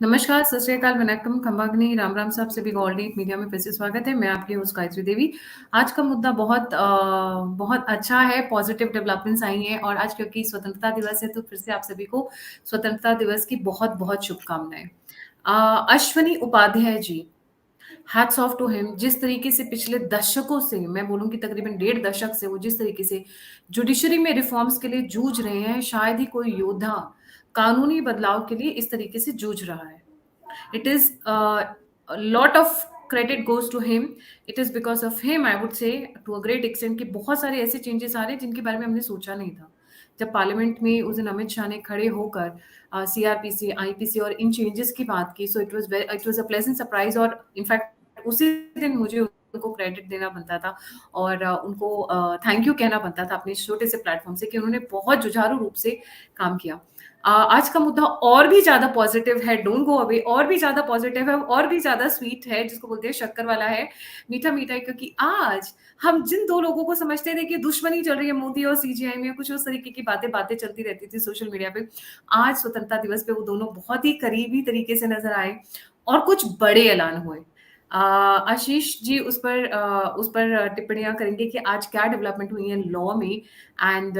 नमस्कार, सत श्री अकाल, वनक्कम, खम्बाग्नि, राम राम साहब, सभी को ऑल डे मीडिया में फिर से स्वागत है। मैं आपकी होस्ट गायत्री देवी। आज का मुद्दा बहुत अच्छा है, पॉजिटिव डेवलपमेंट्स आई हैं और आज क्योंकि स्वतंत्रता दिवस है तो फिर से आप सभी को स्वतंत्रता दिवस की बहुत-बहुत शुभकामनाएँ। Ashwani Upadhyay ji, hats off to him. जिस तरीके से पिछले दशकों से, मैं बोलूँगी तकरीबन डेढ़ दशक से वो जिस तरीके से जुडिशरी में रिफॉर्म्स के लिए जूझ रहे हैं, शायद ही कोई योद्धा कानूनी बदलाव के लिए इस तरीके से जूझ रहा है। It is a lot of credit goes to him. It is because of him, I would say, to a great extent कि बहुत सारे ऐसे चेंजेस आ रहे हैं जिनके बारे में हमने सोचा नहीं था। जब पार्लियामेंट में उस दिन अमित शाह ने खड़े होकर सीआरपीसी, आईपीसी और इन चेंजेस की बात की, so it was a pleasant surprise. और इनफैक्ट उसी दिन मुझे उनको क्रेडिट देना बनता था और उनको थैंक यू कहना बनता था अपने छोटे से प्लेटफॉर्म से कि उन्होंने बहुत जुझारू रूप से काम किया। आज का मुद्दा और भी ज्यादा पॉजिटिव है, डोंट गो अवे, और भी ज्यादा पॉजिटिव है, और भी ज्यादा स्वीट है, जिसको बोलते हैं शक्कर वाला है, मीठा मीठा है। क्योंकि आज हम जिन दो लोगों को समझते थे कि दुश्मनी चल रही है मोदी और सीजीआई में, कुछ उस तरीके की बातें बातें चलती रहती थी सोशल मीडिया पे, आज स्वतंत्रता दिवस पे वो दोनों बहुत ही करीबी तरीके से नजर आए और कुछ बड़े ऐलान हुए। आशीष जी उस पर टिप्पणियां करेंगे कि आज क्या डेवलपमेंट हुई है लॉ में। And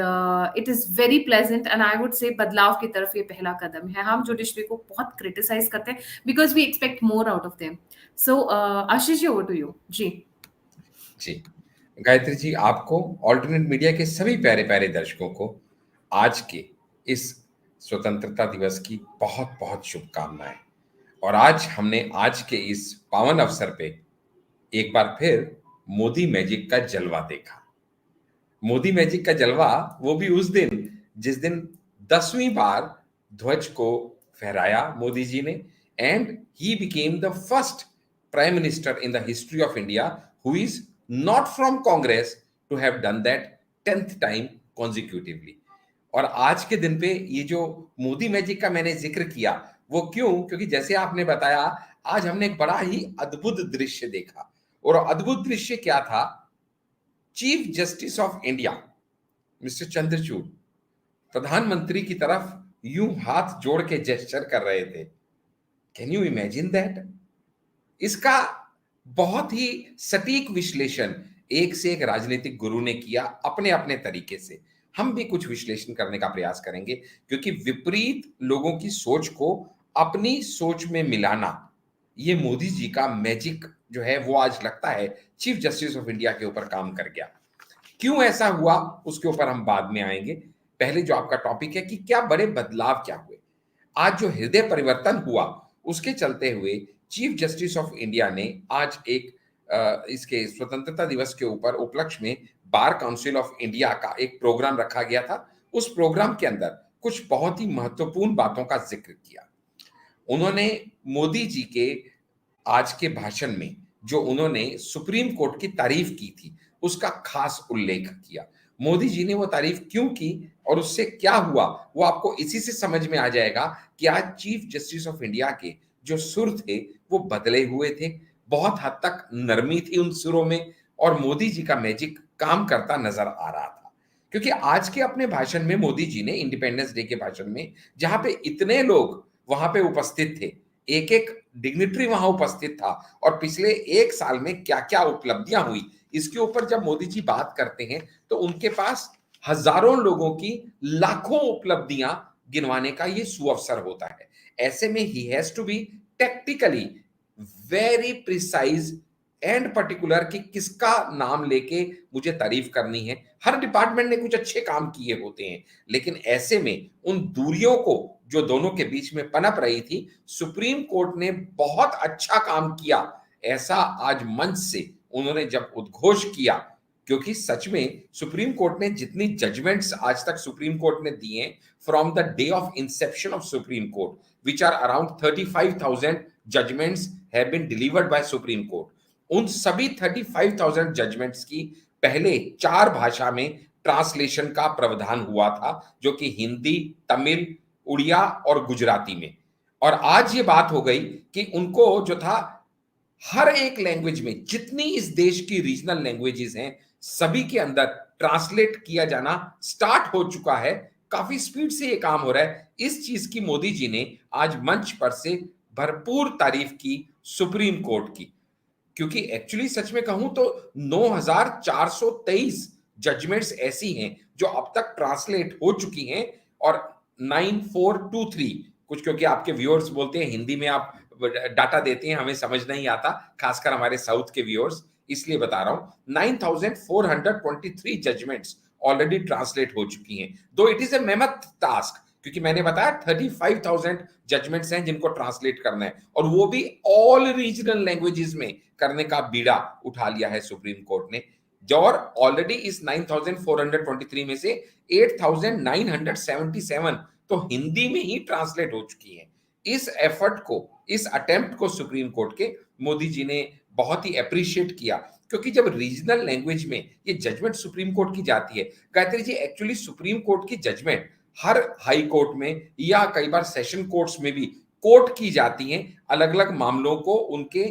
it is very pleasant and I would say बदलाव की तरफ ये पहला कदम है। हम जुडिशरी को बहुत क्रिटिसाइज करते हैं because we expect more out of them. So Ashish ji, over to you ji. जी, गायत्री जी, आपको ऑल्टरनेट मीडिया के सभी प्यारे प्यारे दर्शकों को आज के इस स्वतंत्रता दिवस की बहुत बहुत शुभकामनाएं। और आज के इस पावन अवसर पे एक बार फिर मोदी मैजिक का जलवा देखा। मोदी मैजिक का जलवा वो भी उस दिन जिस दिन 10वीं बार ध्वज को फहराया मोदी जी ने, and he became the first prime minister in the history of India who is not from Congress to have done that 10th time consecutively. और आज के दिन पे ये जो मोदी मैजिक का मैंने जिक्र किया, वो क्यों? क्योंकि जैसे आपने बताया, आज हमने एक बड़ा ही अद्भुत दृश्य देखा। और अद्भुत दृश्य क्या था? Chief justice of India mister Chandrachud प्रधानमंत्री की तरफ यूं हाथ जोड़ के जेस्चर कर रहे थे। Can you imagine that? इसका बहुत ही सटीक विश्लेषण एक से एक राजनीतिक गुरु ने किया अपने अपने तरीके से। हम भी कुछ विश्लेषण करने का प्रयास करेंगे, क्योंकि विपरीत लोगों की सोच को अपनी सोच में मिलाना, ये मोदी जी का मैजिक जो है वो आज लगता है चीफ जस्टिस ऑफ इंडिया के ऊपर काम कर गया। क्यों ऐसा हुआ उसके ऊपर हम बाद में आएंगे। पहले जो आपका टॉपिक है कि क्या बड़े बदलाव क्या हुए, आज जो हृदय परिवर्तन हुआ, उसके चलते हुए चीफ जस्टिस ऑफ इंडिया ने आज इसके स्वतंत्रता दिवस के ऊपर उपलक्ष्य में बार काउंसिल ऑफ इंडिया का एक प्रोग्राम रखा गया था। उस प्रोग्राम के अंदर कुछ बहुत ही महत्वपूर्ण बातों का जिक्र किया। उन्होंने मोदी जी के आज के भाषण में जो उन्होंने सुप्रीम कोर्ट की तारीफ की थी, उसका खास उल्लेख किया। मोदी जी ने वो तारीफ क्यों की और उससे क्या हुआ, वो आपको इसी से समझ में आ जाएगा कि आज चीफ जस्टिस ऑफ इंडिया के जो सुर थे वो बदले हुए थे। बहुत हद तक नरमी थी उन सुरों में, और मोदी जी का मैजिक काम करता नजर आ रहा था। क्योंकि आज के अपने भाषण में मोदी जी ने, इंडिपेंडेंस डे के भाषण में, जहां पे इतने लोग वहां पे उपस्थित थे, एक एक डिग्निटरी वहां उपस्थित था, और पिछले एक साल में क्या क्या उपलब्धियां हुई, इसके ऊपर जब मोदी जी बात करते हैं तो उनके पास हजारों लोगों की लाखों उपलब्धियां गिनवाने का ये सुअवसर होता है। ऐसे में he has to be technically very precise and particular कि किसका नाम लेके मुझे तारीफ करनी है। हर डिपार्टमेंट ने कुछ अच्छे काम किए होते हैं, लेकिन ऐसे में उन दूरियों को जो दोनों के बीच में पनप रही थी, सुप्रीम कोर्ट ने बहुत अच्छा काम किया, ऐसा आज मंच से उन्होंने जब उद्घोष किया। क्योंकि सच में सुप्रीम कोर्ट ने जितनी जजमेंट्स आज तक सुप्रीम कोर्ट ने दिए, from the day of inception of Supreme Court, which are around 35,000 judgments have been delivered by Supreme Court, उन सभी 35,000 जजमेंट्स की पहले 4 भाषा में ट्रांसलेशन का प्रावधान हुआ था, जो कि हिंदी, तमिल, उड़िया और गुजराती में। और आज ये बात हो गई कि उनको जो था हर एक लैंग्वेज में, जितनी इस देश की रीजनल लैंग्वेजेस हैं, सभी के अंदर ट्रांसलेट किया जाना स्टार्ट हो चुका है। काफी स्पीड से ये काम हो रहा है। इस चीज की मोदी जी ने आज मंच पर से भरपूर तारीफ की सुप्रीम कोर्ट की, क्योंकि एक्चुअली सच में कहूं तो 9423 जजमेंट्स ऐसी हैं जो अब तक ट्रांसलेट हो चुकी हैं, और 9423 कुछ, क्योंकि आपके व्यूअर्स बोलते हैं हिंदी में आप डाटा देते हैं, हमें समझ नहीं आता, खासकर हमारे साउथ के व्यूअर्स, इसलिए बता रहा हूं। 9423 जजमेंट्स ऑलरेडी ट्रांसलेट हो चुकी हैं, दो it is a mammoth task, क्योंकि मैंने बताया 35,000 जजमेंट्स हैं जिनको ट्रांसलेट करना है, और वो भी ऑल रीजनल लैंग्वेजेस में करने का बीड़ा उठा लिया है सुप्रीम कोर्ट ने। जो और ऑलरेडी इस 9423 में से 8977 तो हिंदी में ही ट्रांसलेट हो चुकी है। इस एफर्ट को, इस अटेम्प्ट को सुप्रीम कोर्ट के मोदी जी ने बहुत ही अप्रिशिएट किया, क्योंकि जब रीजनल लैंग्वेज में ये जजमेंट सुप्रीम कोर्ट की जाती है, Gayatri ji, actually supreme court की जजमेंट हर हाई कोर्ट में या कई बार सेशन कोर्ट्स में भी कोर्ट की जाती हैं, अलग अलग मामलों को उनके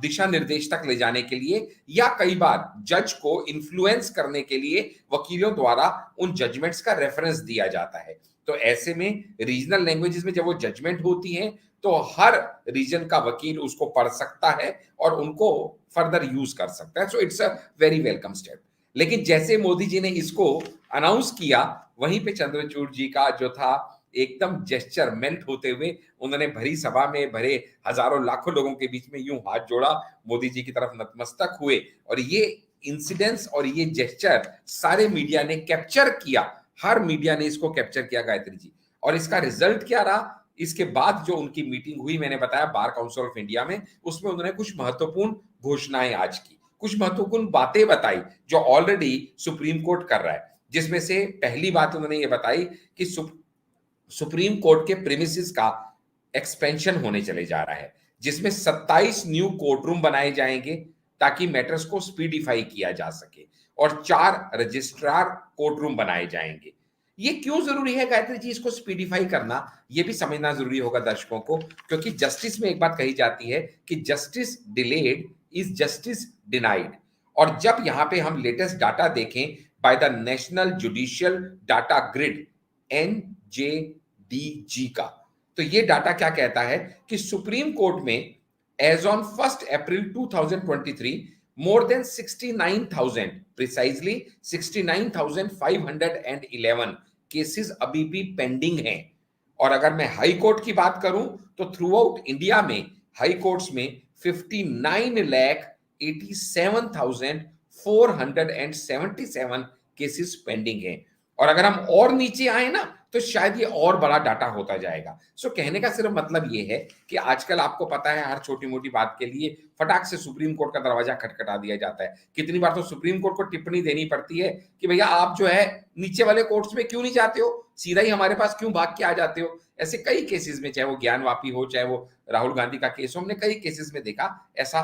दिशा निर्देश तक ले जाने के लिए, या कई बार जज को इन्फ्लुएंस करने के लिए वकीलों द्वारा उन जजमेंट्स का रेफरेंस दिया जाता है। तो ऐसे में रीजनल लैंग्वेजेस में जब वो जजमेंट होती हैं तो हर रीजन का वकील उसको पढ़ सकता है और उनको फर्दर यूज कर सकता है। So it's a very welcome step. लेकिन जैसे मोदी जी ने इसको अनाउंस किया, वहीं पे चंद्रचूड़ जी का जो था एकदम जेस्चर मेल्ट होते हुए, उन्होंने भरी सभा में भरे हजारों लाखों लोगों के बीच में यूं हाथ जोड़ा, मोदी जी की तरफ नतमस्तक हुए, और ये इंसिडेंट्स और ये जेस्चर सारे मीडिया ने कैप्चर किया, हर मीडिया ने इसको कैप्चर किया गायत्री जी। और इसका रिजल्ट क्या रहा? इसके बाद जो उनकी मीटिंग हुई, मैंने बताया बार काउंसिल ऑफ इंडिया में, उसमें उन्होंने कुछ महत्वपूर्ण घोषणाएं आज की, कुछ महत्वपूर्ण बातें बताई जो ऑलरेडी सुप्रीम कोर्ट कर रहा है। जिसमें से पहली बात उन्होंने ये बताई कि सुप्रीम कोर्ट के प्रीमिसेस का एक्सपेंशन होने चले जा रहा है, जिसमें 27 न्यू कोर्ट रूम बनाए जाएंगे ताकि मैटर्स को स्पीडिफाई किया जा सके, और 4 रजिस्ट्रार कोर्ट रूम बनाए जाएंगे। ये क्यों जरूरी है गायत्री जी, इसको स्पीडिफाई करना? ये भी समझना जरूरी होगा दर्शकों को, क्योंकि जस्टिस में एक बात कही जाती है कि justice delayed is justice denied. और जब यहां पे हम लेटेस्ट डाटा देखें by the national judicial data grid, NJDG का, तो ये डाटा क्या कहता है कि सुप्रीम कोर्ट में as on 1 April 2023 more than 69,000, precisely 69,511 cases अभी भी पेंडिंग हैं। और अगर मैं हाई कोर्ट की बात करूं तो थ्रू आउट इंडिया में हाई कोर्ट्स में 59,87,477 केसेस पेंडिंग हैं। और अगर हम और नीचे आए ना तो शायद ये और बड़ा डाटा होता जाएगा। सो कहने का सिर्फ मतलब ये है कि आजकल आपको पता है हर छोटी मोटी बात के लिए फटाक से सुप्रीम कोर्ट का दरवाजा खटखटा दिया जाता है। कितनी बार तो सुप्रीम कोर्ट को टिप्पणी देनी पड़ती है कि भैया आप जो है नीचे वाले कोर्ट्स में क्यों नहीं जाते हो, सीधा ही हमारे पास क्यों भाग के आ जाते हो। ऐसे कई केसेस में, चाहे वो ज्ञानवापी हो, चाहे वो राहुल गांधी का केस हो, हमने कई केसेस में देखा ऐसा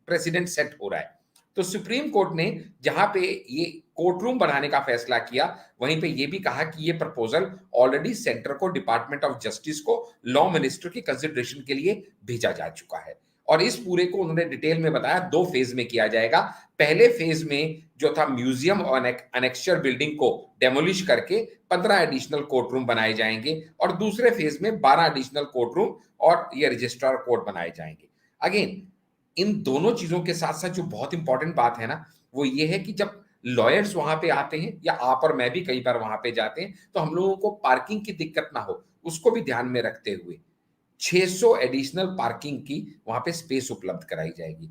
प्रेसिडेंट सेट हो रहा है। तो सुप्रीम कोर्ट ने जहां पे ये कोर्ट रूम बनाने का फैसला किया, वहीं पे ये भी कहा कि ये प्रपोजल ऑलरेडी सेंटर को, डिपार्टमेंट ऑफ जस्टिस को, लॉ मिनिस्टर की कंसिडरेशन के लिए भेजा जा चुका है। और इस पूरे को उन्होंने डिटेल में बताया 2 फेज में किया जाएगा। पहले फेज में जो था म्यूजियम और अनेक्चर बिल्डिंग को डेमोलिश करके 15 एडिशनल कोर्ट रूम बनाए जाएंगे, और दूसरे फेज में 12 एडिशनल कोर्ट रूम और ये रजिस्ट्रार कोर्ट बनाए जाएंगे। अगेन इन दोनों चीजों के साथ साथ जो बहुत इंपॉर्टेंट बात है ना, वो ये है कि जब लॉयर्स वहां पे आते हैं, या आप और मैं भी कई बार वहां पे जाते हैं, तो हम लोगों को पार्किंग की दिक्कत ना हो, उसको भी ध्यान में रखते हुए 600 एडिशनल पार्किंग की वहां पे स्पेस उपलब्ध कराई जाएगी।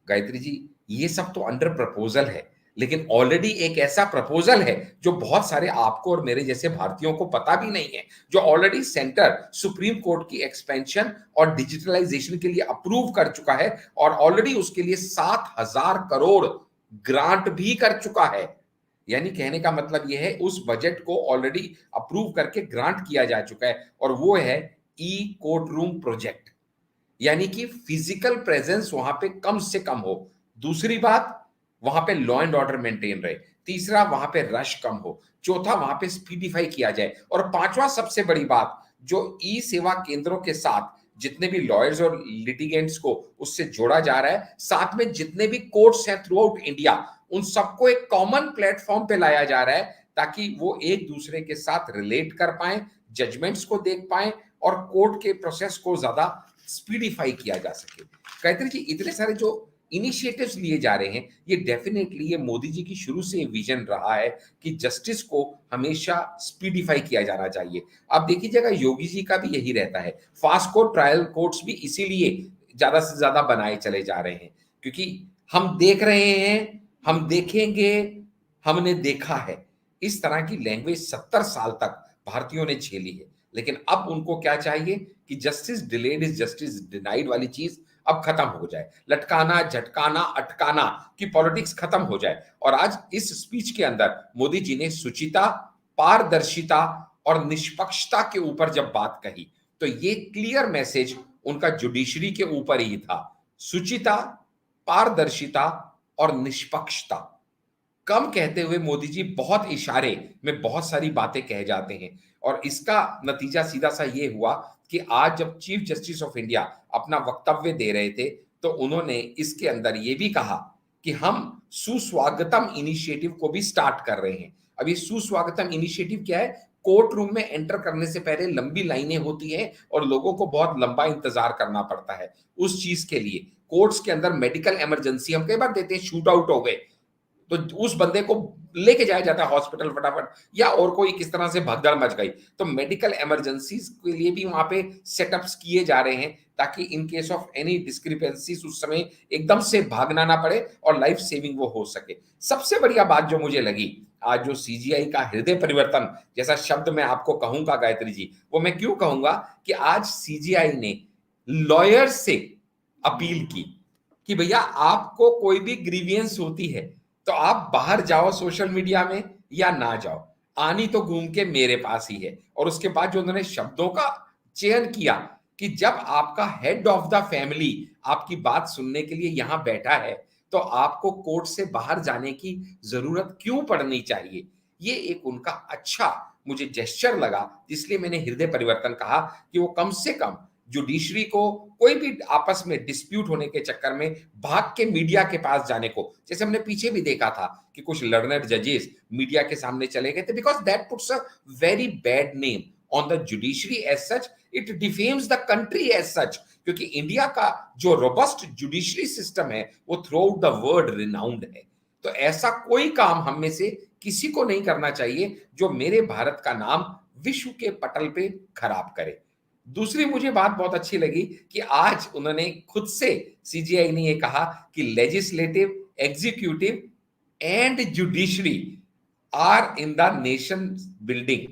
गायत्री जी, ये सब तो अंडर प्रपोजल है, लेकिन ऑलरेडी एक ऐसा प्रपोजल है जो बहुत सारे आपको और मेरे जैसे भारतीयों को पता भी नहीं है, जो ऑलरेडी सेंटर सुप्रीम कोर्ट की एक्सपेंशन और डिजिटलाइजेशन के लिए अप्रूव कर चुका है, और ऑलरेडी उसके लिए 7,000 करोड़ ग्रांट भी कर चुका है। यानी कहने का मतलब यह है उस बजट को ऑलरेडी अप्रूव करके ग्रांट किया जा चुका है, और वो है ई कोर्ट रूम प्रोजेक्ट, यानी कि फिजिकल प्रेजेंस वहां पे कम से कम हो। दूसरी बात, वहां पे लॉ एंड ऑर्डर मेंटेन रहे। तीसरा, वहां पे रश कम हो। चौथा, वहां पे स्पीडिफाई किया जाए। और पांचवा सबसे बड़ी बात, जो ई सेवा केंद्रों के साथ जितने भी लॉयर्स और लिटिगेंट्स को उससे जोड़ा जा रहा है, साथ में जितने भी कोर्ट्स हैं थ्रू आउट इंडिया, उन सबको एक कॉमन प्लेटफॉर्म पे लाया जा रहा है, ताकि वो एक दूसरे के साथ रिलेट कर पाए, जजमेंट्स को देख पाए, और कोर्ट के प्रोसेस को ज्यादा स्पीडिफाई किया जा सके। गायत्री जी, इतने सारे जो इनिशिएटिव्स लिए जा रहे हैं, ये डेफिनेटली ये मोदी जी की शुरू से विजन रहा है कि जस्टिस को हमेशा स्पीडिफाई किया जाना चाहिए। आप देखिएगा योगी जी का भी यही रहता है। फास्ट कोर्ट ट्रायल कोर्ट्स भी इसीलिए ज्यादा से ज्यादा बनाए चले जा रहे हैं, क्योंकि हम देख रहे हैं, हम देखेंगे, हमने देखा है। इस तरह की लैंग्वेज 70 साल तक भारतीयों ने झेली है, लेकिन अब उनको क्या चाहिए कि justice delayed is justice denied वाली चीज अब खत्म हो जाए। लटकाना, झटकाना, अटकाना की पॉलिटिक्स खत्म हो जाए। और आज इस स्पीच के अंदर मोदी जी ने शुचिता, पारदर्शिता और निष्पक्षता के ऊपर जब बात कही, तो ये क्लियर मैसेज उनका जुडिशरी के ऊपर ही था। शुचिता, पारदर्शिता और निष्पक्षता कम कहते हुए मोदी जी बहुत इशारे में बहुत सारी बातें कह जाते हैं। और इसका नतीजा सीधा सा ये हुआ कि आज जब चीफ जस्टिस ऑफ इंडिया अपना वक्तव्य दे रहे थे, तो उन्होंने इसके अंदर ये भी कहा कि हम सुस्वागतम इनिशिएटिव को भी स्टार्ट कर रहे हैं। अब ये सुस्वागतम इनिशिएटिव क्या है? कोर्ट रूम में एंटर करने से पहले लंबी लाइनें होती हैं और लोगों को बहुत लंबा इंतजार करना पड़ता है उस चीज के लिए। कोर्ट्स के अंदर मेडिकल इमरजेंसी हम कई बार देते हैं, शूट आउट हो गए तो उस बंदे को लेके जाया जाता है हॉस्पिटल फटाफट, या और कोई किस तरह से भगदड़ मच गई, तो मेडिकल इमरजेंसीज के लिए भी वहां पे सेटअप्स किए जा रहे हैं, ताकि in case of any discrepancies उस समय एकदम से भागना ना पड़े और लाइफ सेविंग वो हो सके। सबसे बढ़िया बात जो मुझे लगी, आज जो सीजीआई का हृदय परिवर्तन जैसा शब्द मैं आपको कहूंगा गायत्री जी, वो मैं क्यों कहूंगा कि आज सीजीआई ने लॉयर से अपील की कि भैया आपको कोई भी ग्रीवियंस होती है तो आप बाहर जाओ सोशल मीडिया में या ना जाओ, आनी तो घूम के मेरे पास ही है। और उसके बाद जो उन्होंने शब्दों का चयन किया कि जब आपका हेड ऑफ द फैमिली आपकी बात सुनने के लिए यहां बैठा है, तो आपको कोर्ट से बाहर जाने की जरूरत क्यों पड़नी चाहिए। ये एक उनका अच्छा मुझे जेस्चर लगा, इसलिए मैंने हृदय परिवर्तन कहा कि वो कम से कम जुडिशरी को कोई भी आपस में डिस्प्यूट होने के चक्कर में भाग के मीडिया के पास जाने को, जैसे हमने पीछे भी देखा था कि कुछ लर्नर जजेस मीडिया के सामने चले गए थे, because that puts a very bad name on the judiciary as such, it defames the country as such, क्योंकि इंडिया का जो रोबस्ट जुडिशरी सिस्टम है वो throughout the world renowned है। तो ऐसा कोई काम हम में से किसी को नहीं करना चाहिए जो मेरे भारत का नाम विश्व के पटल पे खराब करे। दूसरी मुझे बात बहुत अच्छी लगी कि आज उन्होंने खुद से, सीजीआई ने ये कहा कि legislative, executive and judiciary are in the nation building.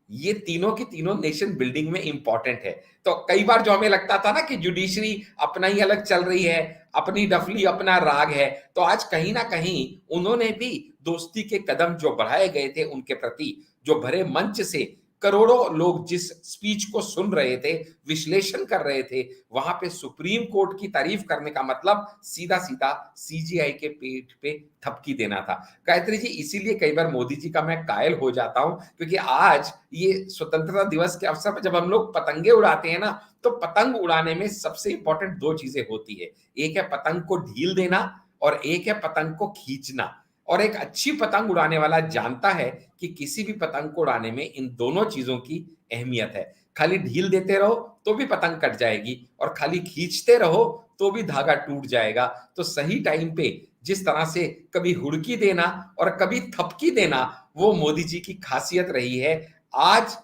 ये तीनों की तीनों नेशन बिल्डिंग में इंपॉर्टेंट है। तो कई बार जो हमें लगता था ना कि जुडिशरी अपना ही अलग चल रही है, अपनी डफली, अपना राग है, तो आज कहीं ना कहीं उन्होंने भी दोस्ती के कदम जो बढ़ाए गए थे उनके प्रति, जो भरे मंच से करोड़ों लोग जिस स्पीच को सुन रहे थे, विश्लेषण कर रहे थे, वहां पे सुप्रीम कोर्ट की तारीफ करने का मतलब सीधा सीधा सीजीआई के पेट पे थपकी देना था। गायत्री जी, इसीलिए कई बार मोदी जी का मैं कायल हो जाता हूं, क्योंकि आज ये स्वतंत्रता दिवस के अवसर पर जब हम लोग पतंगे उड़ाते हैं ना, तो पतंग उड़ाने में सबसे इंपॉर्टेंट दो चीजें होती है। एक है पतंग को ढील देना और एक है पतंग को खींचना। और एक अच्छी पतंग उड़ाने वाला जानता है कि किसी भी पतंग को उड़ाने में इन दोनों चीजों की अहमियत है। खाली ढील देते रहो तो भी पतंग कट जाएगी, और खाली खींचते रहो तो भी धागा टूट जाएगा। तो सही टाइम पे जिस तरह से कभी हुड़की देना और कभी थपकी देना, वो मोदी जी की खासियत रही है। आज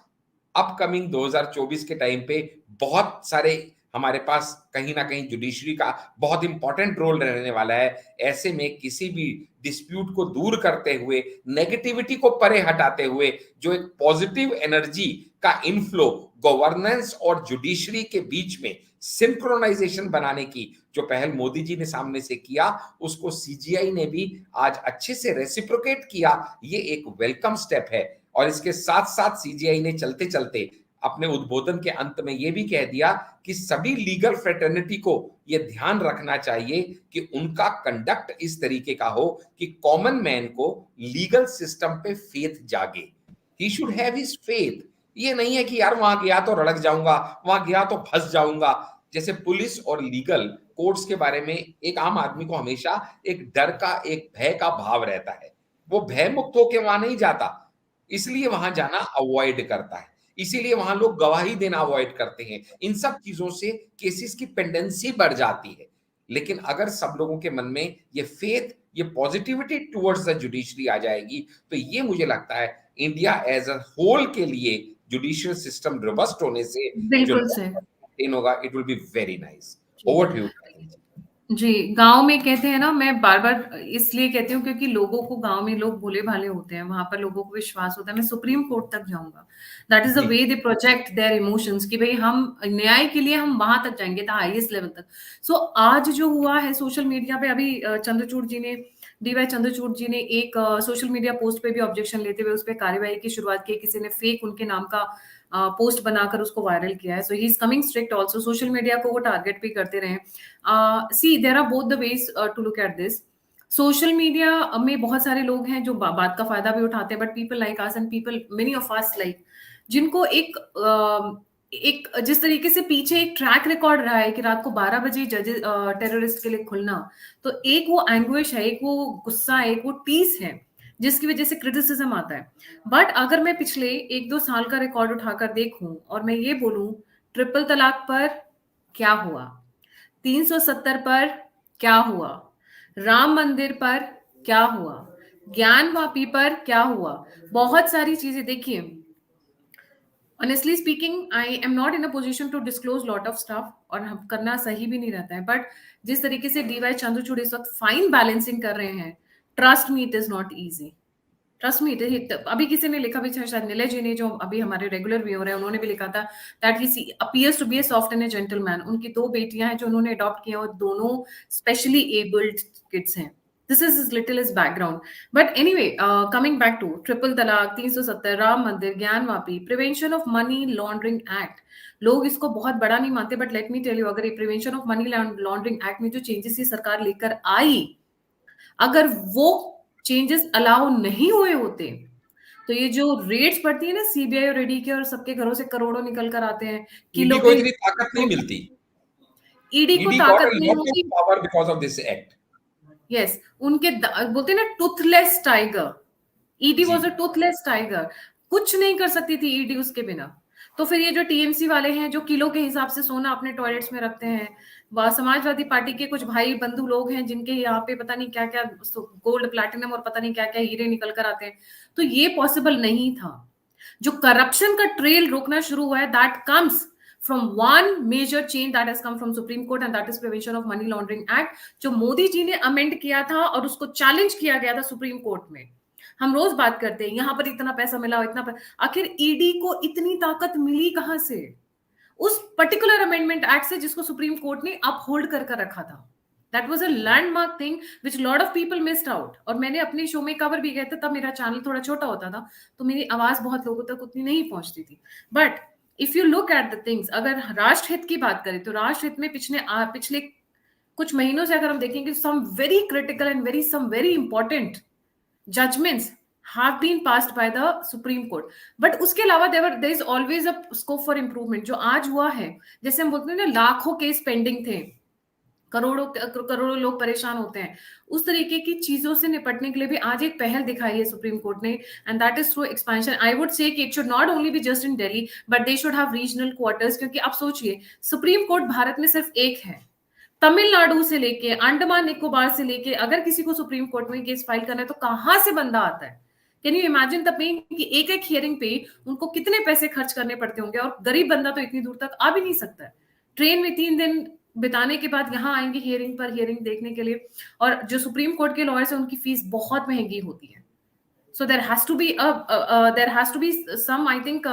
अपकमिंग 2024 के टाइम पे बहुत सारे हमारे पास कहीं ना कहीं जुडिशरी का बहुत इंपॉर्टेंट रोल रहने वाला है। ऐसे में किसी भी डिस्प्यूट को दूर करते हुए, नेगेटिविटी को परे हटाते हुए, जो एक पॉजिटिव एनर्जी का इनफ्लो गवर्नेंस और जुडिशरी के बीच में सिंक्रोनाइजेशन बनाने की जो पहल मोदी जी ने सामने से किया, उसको सीजीआई ने भी आज अच्छे से रेसिप्रोकेट किया। ये एक वेलकम स्टेप है। और इसके साथ साथ सीजीआई ने चलते चलते अपने उद्बोधन के अंत में यह भी कह दिया कि सभी लीगल फ्रेटर्निटी को यह ध्यान रखना चाहिए कि उनका कंडक्ट इस तरीके का हो कि कॉमन मैन को लीगल सिस्टम पे फेथ जागे। He should have his faith. ये नहीं है कि यार वहां गया तो रड़क जाऊंगा, वहां गया तो फंस जाऊंगा। जैसे पुलिस और लीगल कोर्ट्स के बारे में एक आम आदमी को हमेशा एक डर का, एक भय का भाव रहता है। वो भय मुक्त होकर वहां नहीं जाता, इसलिए वहां जाना अवॉइड करता है। इसीलिए वहां लोग गवाही देना अवॉइड करते हैं। इन सब चीजों से केसेस की पेंडेंसी बढ़ जाती है। लेकिन अगर सब लोगों के मन में ये फेथ, ये पॉजिटिविटी टुवर्ड्स द जुडिशरी आ जाएगी, तो ये मुझे लगता है इंडिया एज अ होल के लिए जुडिशियल सिस्टम रोबस्ट होने से जो बिल्कुल सही। होगा, it will be very nice. जी। Over to you. जी, गाँव में कहते हैं ना, मैं बार-बार इसलिए कहती हूँ क्योंकि लोगों को, गाँव में लोग भोले-भाले होते हैं, वहाँ पर लोगों को विश्वास होता है, मैं सुप्रीम कोर्ट तक जाऊँगा। दैट इज़ द जी way they project their emotions कि भई हम न्याय के लिए हम वहाँ तक जाएँगे, द हाईएस्ट लेवल तक। सो आज जो हुआ है सोशल मीडिया पे, अभी चंद्रचूड़ जी ने, डीवाई चंद्रचूड़ जी ने एक सोशल मीडिया पोस्ट पे भी ऑब्जेक्शन लेते हुए उस पे कार्यवाही की शुरुआत की। किसी ने फेक उनके नाम का पोस्ट बनाकर उसको वायरल किया है। So he is coming strict also, social media को वो टारगेट भी करते रहे हैं। See there are both the ways to look at this. Social media में बहुत सारे लोग हैं जो बात का फायदा भी उठाते हैं, but people like us and people many of us like, जिनको एक जिस तरीके से पीछे एक ट्रैक रिकॉर्ड रहा है कि रात को 12 बजे जजेस टेररिस्ट के लिए खुलना, तो एक वो एंग्विश है, एक वो गुस्सा है, एक वो टीस है जिसकी वजह से क्रिटिसिज्म आता है। बट अगर मैं पिछले 1-2 साल का रिकॉर्ड उठाकर देखूं और मैं ये बोलूं, ट्रिपल तलाक पर क्या हुआ, 370 पर क्या हुआ, राम मंदिर पर क्या हुआ, ज्ञानवापी पर क्या हुआ, बहुत सारी चीजें देखिए। Honestly speaking, I am not in a position to disclose lot of stuff, और हम करना सही भी नहीं रहता है, बट जिस तरीके से डीवाई चंद्रचूड़ इस वक्त फाइन बैलेंसिंग कर रहे हैं, trust me it is not easy. Trust me, अभी किसी ने लिखा भी था, शायद नीले जी ने, जो अभी हमारे रेगुलर व्यूअर है, उन्होंने भी लिखा था that he appears to be a soft and a gentleman. उनकी 2 बेटियां हैं जो उन्होंने अडॉप्ट किया और दोनों स्पेशली एबल्ड किड्स हैं। This is is little is background. But anyway, coming back to triple talaq, 370, Ram Mandir, Gyanvapi, prevention of money laundering act. लोग इसको बहुत बड़ा नहीं मानते, but let me tell you, अगर ये prevention of money laundering act में जो चेंजेस ये सरकार लेकर आई, अगर वो चेंजेस अलाउ नहीं हुए होते, तो ये जो रेट्स पड़ती है ना सीबीआई और ईडी के, और सबके घरों से करोड़ों निकल कर आते हैं ईडी किलो को के, इतनी ताकत नहीं मिलती। ईडी को ईडी गॉट ताकत अ नहीं लॉट ऑफ होती। Power because of this act. Yes, उनके बोलते हैं ना toothless tiger, ED ji was a toothless tiger, कुछ नहीं कर सकती थी ईडी उसके बिना। तो फिर ये जो टीएमसी वाले हैं जो किलो के हिसाब से सोना अपने टॉयलेट्स में रखते हैं, व समाजवादी पार्टी के कुछ भाई बंधु लोग हैं जिनके यहाँ पे पता नहीं क्या क्या गोल्ड प्लैटिनम और पता नहीं क्या क्या हीरे निकल कर आते हैं, तो ये पॉसिबल नहीं था। जो करप्शन का ट्रेल रोकना शुरू हुआ है, that comes from one major change that has come from Supreme Court, and that is Prevention of Money Laundering Act, जो मोदी जी ने अमेंड किया था और उसको चैलेंज किया गया था सुप्रीम कोर्ट में। हम रोज बात करते हैं यहाँ पर इतना पैसा मिला, आखिर ईडी को इतनी ताकत मिली कहां से? उस पर्टिकुलर अमेंडमेंट एक्ट से जिसको सुप्रीम कोर्ट ने अपहोल्ड कर रखा था। That was a landmark thing which lot of people missed out. और मैंने अपने शो में कवर भी किया था, तब मेरा चैनल थोड़ा छोटा होता था, तो मेरी आवाज बहुत लोगों तक उतनी नहीं पहुंचती थी। But if you look at the things, अगर राष्ट्रहित की बात करें तो राष्ट्रहित में पिछले कुछ महीनों से अगर हम देखेंगे, some very critical and very important judgments have been passed by the Supreme Court. But उसके अलावा there is always a scope for improvement. जो आज हुआ है, जैसे हम बोलते हैं ना, लाखों केस पेंडिंग थे, करोड़ों लोग परेशान होते हैं, उस तरीके की चीजों से निपटने के लिए भी आज एक पहल दिखाई है सुप्रीम कोर्ट ने, and that is through expansion. I would say it should not only be just in Delhi, but they should have regional quarters. क्योंकि आप सोचिए, सुप्रीम कोर्ट भारत में सिर्फ एक है। तमिलनाडु से लेके अंडमान निकोबार से लेके अगर किसी को सुप्रीम कोर्ट में केस फाइल करना है तो कहां से बंदा आता है? Can you imagine the pain कि एक एक हियरिंग पे उनको कितने पैसे खर्च करने पड़ते होंगे, और गरीब बंदा तो इतनी दूर तक आ भी नहीं सकता है। ट्रेन में 3 दिन बिताने के बाद यहाँ आएंगे हियरिंग पर हियरिंग देखने के लिए, और जो सुप्रीम कोर्ट के लॉयर्स हैं उनकी फीस बहुत महंगी होती है। So there has to be some, I think,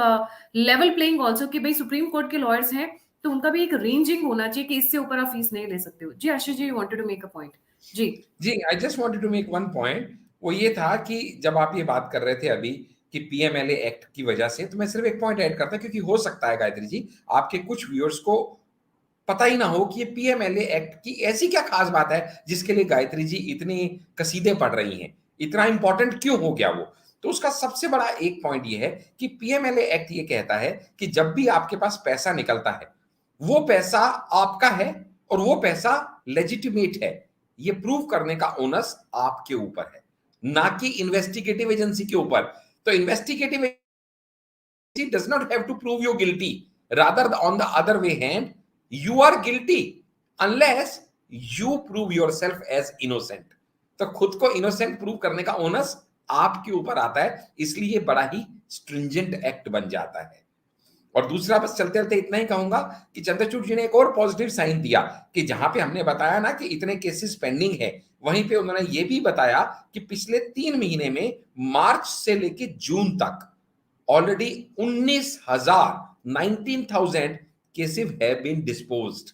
level playing also कि भाई सुप्रीम कोर्ट के लॉयर्स हैं तो उनका भी एक रेंजिंग होना चाहिए कि इससे ऊपर आप फीस नहीं ले सकते हो। जी Ashish ji, you wanted to make a point. जी जी, I just wanted to make one point. वो ये था कि जब आप ये बात कर रहे थे अभी कि पीएमएलए एक्ट की वजह से, तो मैं सिर्फ एक पॉइंट ऐड करता, क्योंकि हो सकता है गायत्री जी आपके कुछ व्यूअर्स को पता ही ना हो कि ये पीएमएलए एक्ट की ऐसी क्या खास बात है जिसके लिए गायत्री जी इतनी कसीदे पढ़ रही हैं, इतना इंपॉर्टेंट क्यों हो गया वो। तो उसका सबसे बड़ा एक पॉइंट ये है कि पीएमएलए एक्ट ये कहता है कि जब भी आपके पास पैसा निकलता है, वो पैसा आपका है और वो पैसा लेजिटिमेट है, ये प्रूव करने का ओनस आपके ऊपर है, ना कि इन्वेस्टिगेटिव एजेंसी के ऊपर। तो investigative He does not have to prove you guilty. Rather, on the other way hand, you are guilty unless you prove yourself as innocent. तो खुद को innocent prove करने का onus आपके ऊपर आता है, इसलिए बड़ा ही stringent act बन जाता है। और दूसरा बस चलते चलते इतना ही कहूंगा कि चंद्रचूड़ जी ने एक और पॉजिटिव साइन दिया कि जहां पे हमने बताया ना कि इतने केसेस पेंडिंग है, वहीं पे उन्होंने ये भी बताया कि पिछले 3 महीने में मार्च से लेके जून तक already 19,000 cases have been disposed.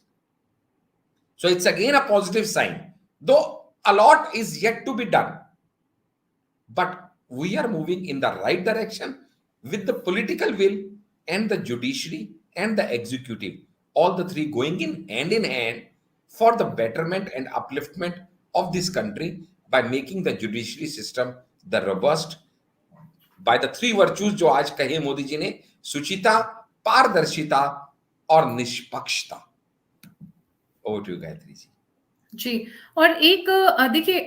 So it's again a positive sign. Though a lot is yet to be done, but we are moving in the right direction with the political will and the judiciary and the executive, all the three going in hand for the betterment and upliftment of this country by making the judiciary system the robust by the three virtues जो आज कहे मोदी जी ने, सुचिता, पारदर्शिता और निष्पक्षता। Over to Gayatri ji. जी, और एक देखिए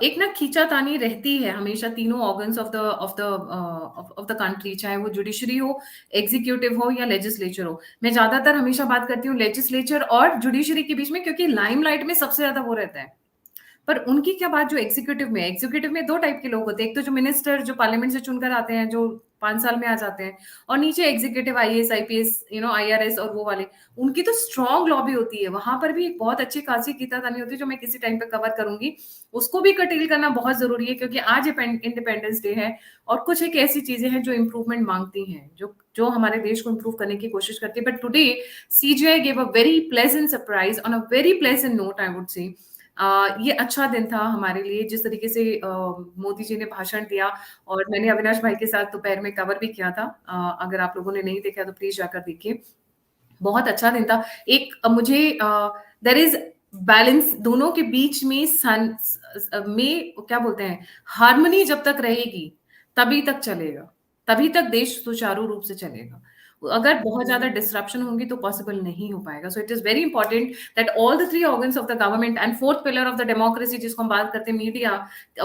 एक ना खींचातानी रहती है हमेशा तीनों ऑर्गन्स ऑफ द कंट्री, चाहे वो जुडिशरी हो, एग्जीक्यूटिव हो या लेजिस्लेचर हो। मैं ज्यादातर हमेशा बात करती हूँ लेजिस्लेचर और जुडिशरी के बीच में, क्योंकि लाइमलाइट में सबसे ज्यादा वो रहता है। पर उनकी क्या बात जो एग्जीक्यूटिव में 2 टाइप के लोग होते हैं। एक तो जो मिनिस्टर जो पार्लियामेंट से चुनकर आते हैं, जो 5 साल में आ जाते हैं, और नीचे एग्जीक्यूटिव आईएएस, आईपीएस, आईआरएस और वो वाले, उनकी तो स्ट्रॉन्ग लॉबी होती है। वहां पर भी एक बहुत अच्छी खासी खींचातानी होती है जो मैं किसी टाइम पे कवर करूंगी। उसको भी कर्टेल करना बहुत जरूरी है, क्योंकि आज इंडिपेंडेंस डे है और कुछ एक ऐसी चीजें हैं जो इंप्रूवमेंट मांगती हैं, जो हमारे देश को इंप्रूव करने की कोशिश करती है। But today CGI gave a very pleasant surprise on a very pleasant note, I would say. ये अच्छा दिन था हमारे लिए, जिस तरीके से मोदी जी ने भाषण दिया, और मैंने अविनाश भाई के साथ दोपहर में कवर भी किया था। अगर आप लोगों ने नहीं देखा तो प्लीज जाकर देखिए, बहुत अच्छा दिन था। एक मुझे देयर इज बैलेंस दोनों के बीच में, में क्या बोलते हैं, हार्मनी जब तक रहेगी तभी तक चलेगा, तभी तक देश सुचारू रूप से चलेगा। अगर बहुत ज्यादा डिस्ट्रप्शन होंगी तो पॉसिबल नहीं हो पाएगा। So it is very important that all the 3 organs of the government and 4th pillar of the democracy, जिसको हम बात करते हैं मीडिया,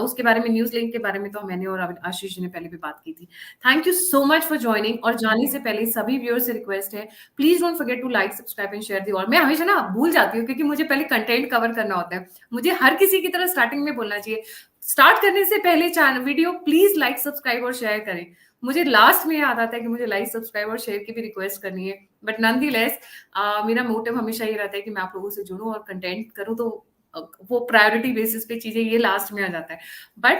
उसके बारे में, न्यूज लिंक के बारे में तो मैंने और आशीष जी ने पहले भी बात की थी। Thank you so much for joining. और जाने से पहले सभी व्यूअर्स से रिक्वेस्ट है, please don't forget to like, subscribe and share the. और मैं हमेशा ना भूल जाती हूँ, क्योंकि मुझे पहले कंटेंट कवर करना होता है। मुझे हर किसी की तरह स्टार्टिंग में बोलना चाहिए, स्टार्ट करने से पहले channel video please like, subscribe और शेयर करें। मुझे लास्ट में याद आता है कि मुझे लाइक, सब्सक्राइब और शेयर की भी रिक्वेस्ट करनी है। बट नॉनदलेस मेरा मोटिव हमेशा ये रहता है कि मैं आप लोगों से जुड़ूं और कंटेंट करूं, तो वो प्रायोरिटी बेसिस पे चीजें ये लास्ट में आ जाता है। But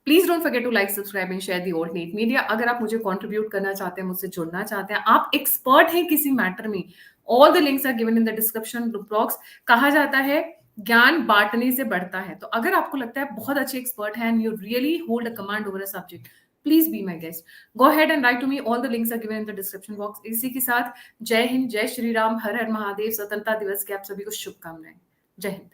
please don't forget to like, subscribe and share the Alt Neat Media. अगर आप मुझे कंट्रीब्यूट करना चाहते हैं, मुझसे जुड़ना चाहते हैं, आप एक्सपर्ट हैं किसी मैटर में, all the links are given in the description box. कहा जाता है ज्ञान बांटने से बढ़ता है। तो अगर आपको लगता है बहुत अच्छे एक्सपर्ट हैं and you really hold a command over a subject, please be my guest. Go ahead and write to me. All the links are given in the description box. इसी के साथ जय हिंद, जय श्री राम, हर हर महादेव। स्वतंत्रता दिवस की आप सभी को शुभकामनाएं। जय हिंद।